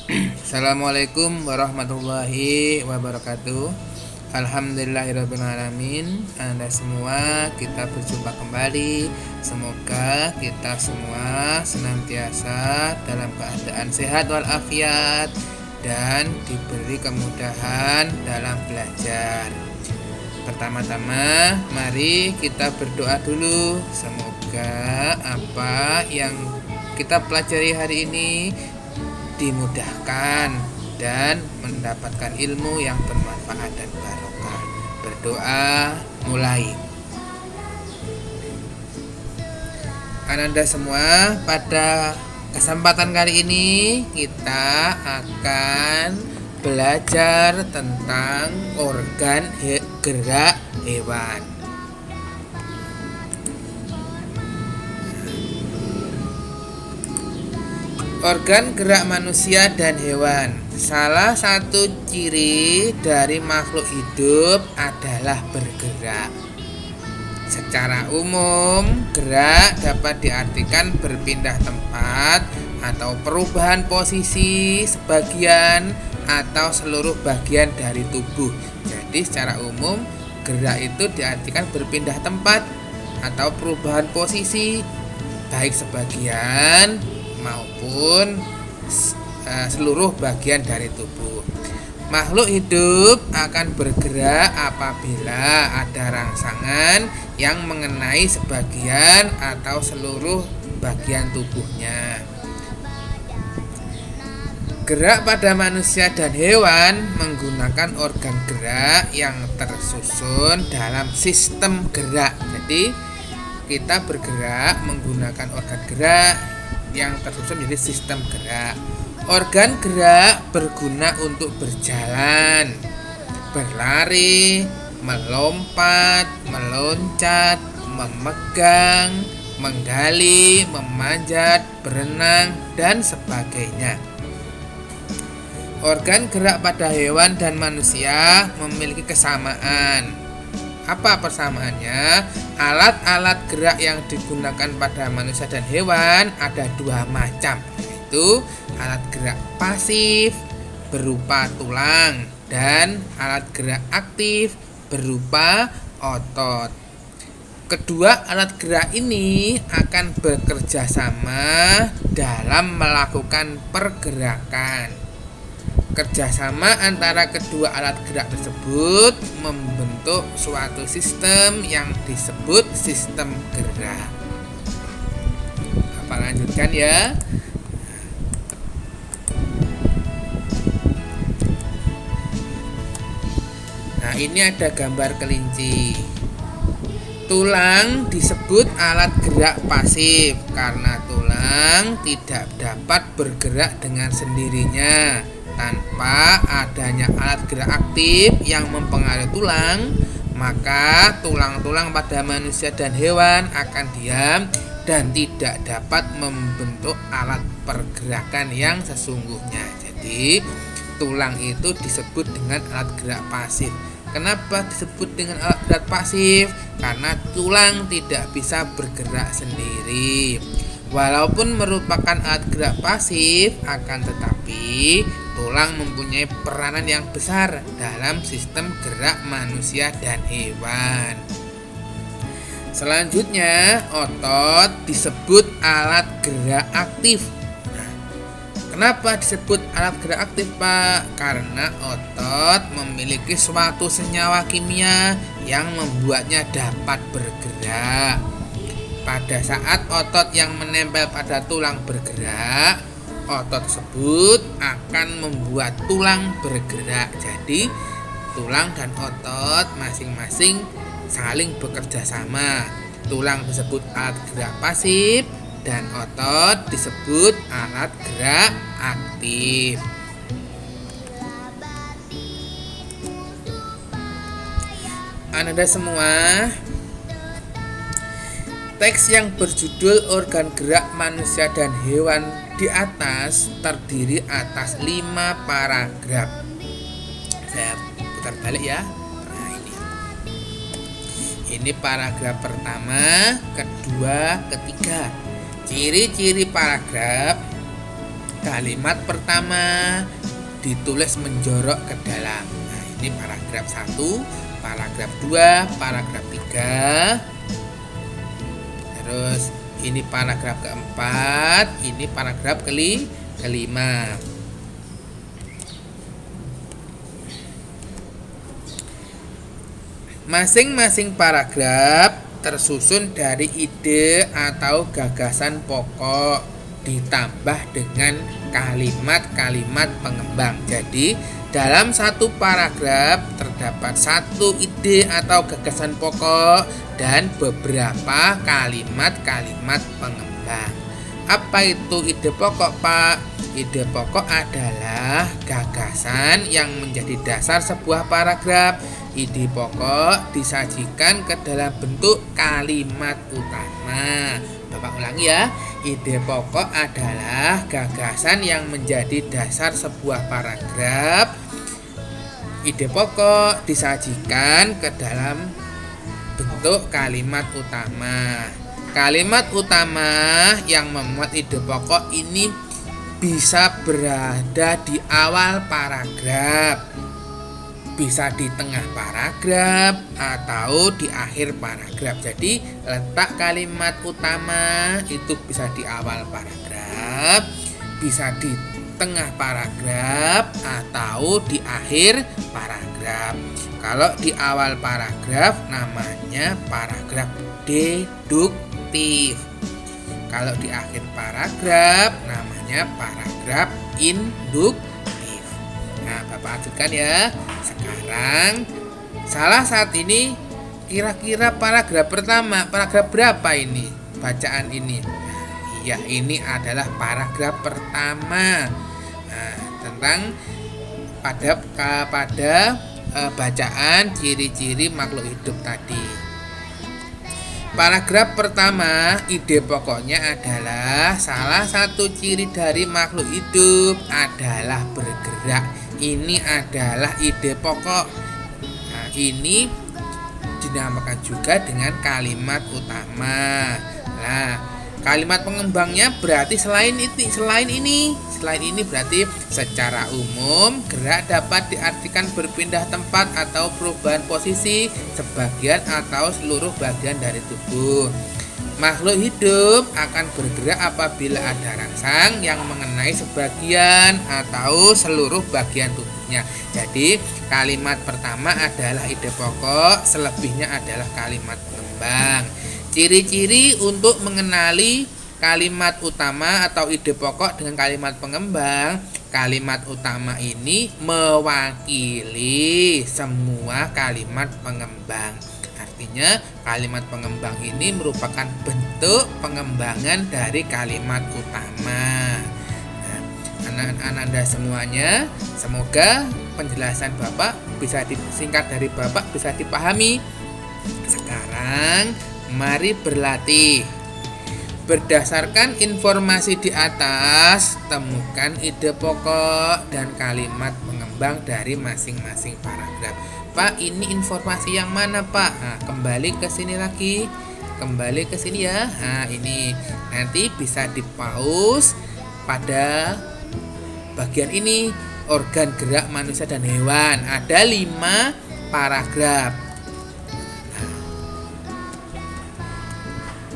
Assalamualaikum warahmatullahi wabarakatuh. Alhamdulillahirrabbilalamin. Anda semua, kita berjumpa kembali. Semoga kita semua senantiasa dalam keadaan sehat walafiat dan diberi kemudahan dalam belajar. Pertama-tama, mari kita berdoa dulu. Semoga apa yang kita pelajari hari ini dimudahkan dan mendapatkan ilmu yang bermanfaat dan barokah. Berdoa mulai. Ananda semua, pada kesempatan kali ini kita akan belajar tentang organ gerak hewan. Organ gerak manusia dan hewan. Salah satu ciri dari makhluk hidup adalah bergerak. Secara umum, gerak dapat diartikan berpindah tempat atau perubahan posisi sebagian atau seluruh bagian dari tubuh. Jadi secara umum, gerak itu diartikan berpindah tempat atau perubahan posisi, baik sebagian maupun seluruh bagian dari tubuh. Makhluk hidup akan bergerak apabila ada rangsangan yang mengenai sebagian atau seluruh bagian tubuhnya. Gerak pada manusia dan hewan menggunakan organ gerak yang tersusun dalam sistem gerak. Jadi kita bergerak menggunakan organ gerak yang tersusun menjadi sistem gerak. Organ gerak berguna untuk berjalan, berlari, melompat, meloncat, memegang, menggali, memanjat, berenang, dan sebagainya. Organ gerak pada hewan dan manusia memiliki kesamaan. Apa persamaannya? Alat-alat gerak yang digunakan pada manusia dan hewan ada dua macam, yaitu alat gerak pasif berupa tulang dan alat gerak aktif berupa otot. Kedua alat gerak ini akan bekerja sama dalam melakukan pergerakan. Kerjasama antara kedua alat gerak tersebut membentuk suatu sistem yang disebut sistem gerak. Apa lanjutkan ya? Nah, ini ada gambar kelinci. Tulang disebut alat gerak pasif karena tulang tidak dapat bergerak dengan sendirinya. Tanpa adanya alat gerak aktif yang mempengaruhi tulang, maka tulang-tulang pada manusia dan hewan akan diam dan tidak dapat membentuk alat pergerakan yang sesungguhnya. Jadi, tulang itu disebut dengan alat gerak pasif. Kenapa disebut dengan alat gerak pasif? Karena tulang tidak bisa bergerak sendiri. Walaupun merupakan alat gerak pasif, akan tetapi tulang mempunyai peranan yang besar dalam sistem gerak manusia dan hewan. Selanjutnya, otot disebut alat gerak aktif. Nah, kenapa disebut alat gerak aktif, Pak? Karena otot memiliki suatu senyawa kimia yang membuatnya dapat bergerak. Pada saat otot yang menempel pada tulang bergerak, otot tersebut akan membuat tulang bergerak. Jadi, tulang dan otot masing-masing saling bekerja sama. Tulang disebut alat gerak pasif dan otot disebut alat gerak aktif. Anda semua, teks yang berjudul organ gerak manusia dan hewan di atas terdiri atas 5 paragraf. Saya putar balik ya. Nah, ini paragraf pertama, kedua, ketiga. Ciri-ciri paragraf kalimat pertama ditulis menjorok ke dalam. Nah, ini paragraf 1, paragraf 2, paragraf 3. Terus ini paragraf keempat, ini paragraf kelima. Masing-masing paragraf tersusun dari ide atau gagasan pokok ditambah dengan kalimat-kalimat pengembang. Jadi dalam satu paragraf terdapat satu ide atau gagasan pokok dan beberapa kalimat-kalimat pengembang. Apa itu ide pokok, Pak? Ide pokok adalah gagasan yang menjadi dasar sebuah paragraf. Ide pokok disajikan ke dalam bentuk kalimat utama. Bapak ulangi ya. Ide pokok adalah gagasan yang menjadi dasar sebuah paragraf. Ide pokok disajikan ke dalam bentuk kalimat utama. Kalimat utama yang memuat ide pokok ini bisa berada di awal paragraf, bisa di tengah paragraf, atau di akhir paragraf. Jadi letak kalimat utama itu bisa di awal paragraf, bisa di tengah paragraf, atau di akhir paragraf. Kalau di awal paragraf namanya paragraf deduktif. Kalau di akhir paragraf namanya paragraf induktif. Nah, Bapak ajukan ya. Sekarang salah saat ini kira-kira paragraf pertama, paragraf berapa ini bacaan ini? Nah, iya, ini adalah paragraf pertama. Nah, tentang pada bacaan ciri-ciri makhluk hidup tadi. Paragraf pertama, ide pokoknya adalah salah satu ciri dari makhluk hidup adalah bergerak. Ini adalah ide pokok. Nah, ini dinamakan juga dengan kalimat utama. Nah, kalimat pengembangnya berarti selain ini berarti secara umum gerak dapat diartikan berpindah tempat atau perubahan posisi sebagian atau seluruh bagian dari tubuh. Makhluk hidup akan bergerak apabila ada rangsang yang mengenai sebagian atau seluruh bagian tubuhnya. Jadi kalimat pertama adalah ide pokok, selebihnya adalah kalimat pengembang. Ciri-ciri untuk mengenali kalimat utama atau ide pokok dengan kalimat pengembang. Kalimat utama ini mewakili semua kalimat pengembang. Artinya kalimat pengembang ini merupakan bentuk pengembangan dari kalimat utama. Nah, anak-anak Anda semuanya, semoga penjelasan Bapak bisa disingkat dari Bapak bisa dipahami. Sekarang mari berlatih. Berdasarkan informasi di atas, temukan ide pokok dan kalimat pengembang dari masing-masing paragraf. Pak, ini informasi yang mana, Pak? Nah, kembali ke sini lagi. Kembali ke sini ya. Nah, ini nanti bisa di-pause pada bagian ini, organ gerak manusia dan hewan. Ada 5 paragraf.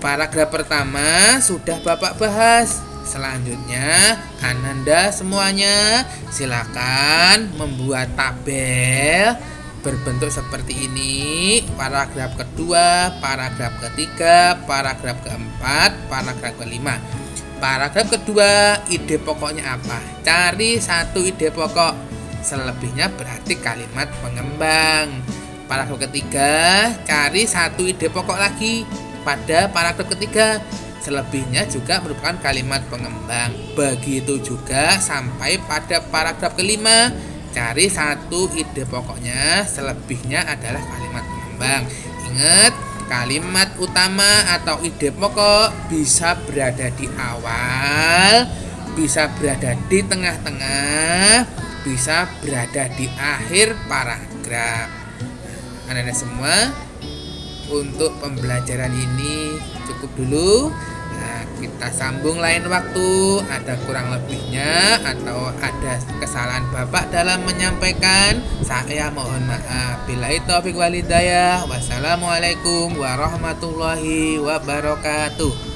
Paragraf pertama sudah Bapak bahas. Selanjutnya Ananda semuanya silakan membuat tabel berbentuk seperti ini. Paragraf kedua, paragraf ketiga, paragraf keempat, paragraf kelima. Paragraf kedua, ide pokoknya apa? Cari satu ide pokok. Selebihnya berarti kalimat pengembang. Paragraf ketiga, cari satu ide pokok lagi. Pada paragraf ketiga, selebihnya juga merupakan kalimat pengembang. Begitu juga sampai pada paragraf kelima, cari satu ide pokoknya, selebihnya adalah kalimat pengembang. Ingat, kalimat utama atau ide pokok bisa berada di awal, bisa berada di tengah-tengah, bisa berada di akhir paragraf. Anak-anak semua, untuk pembelajaran ini cukup dulu. Nah, Kita sambung lain waktu. Ada kurang lebihnya atau ada kesalahan Bapak dalam menyampaikan, saya mohon maaf. Billahi taufiq wal hidayah. Wassalamualaikum warahmatullahi wabarakatuh.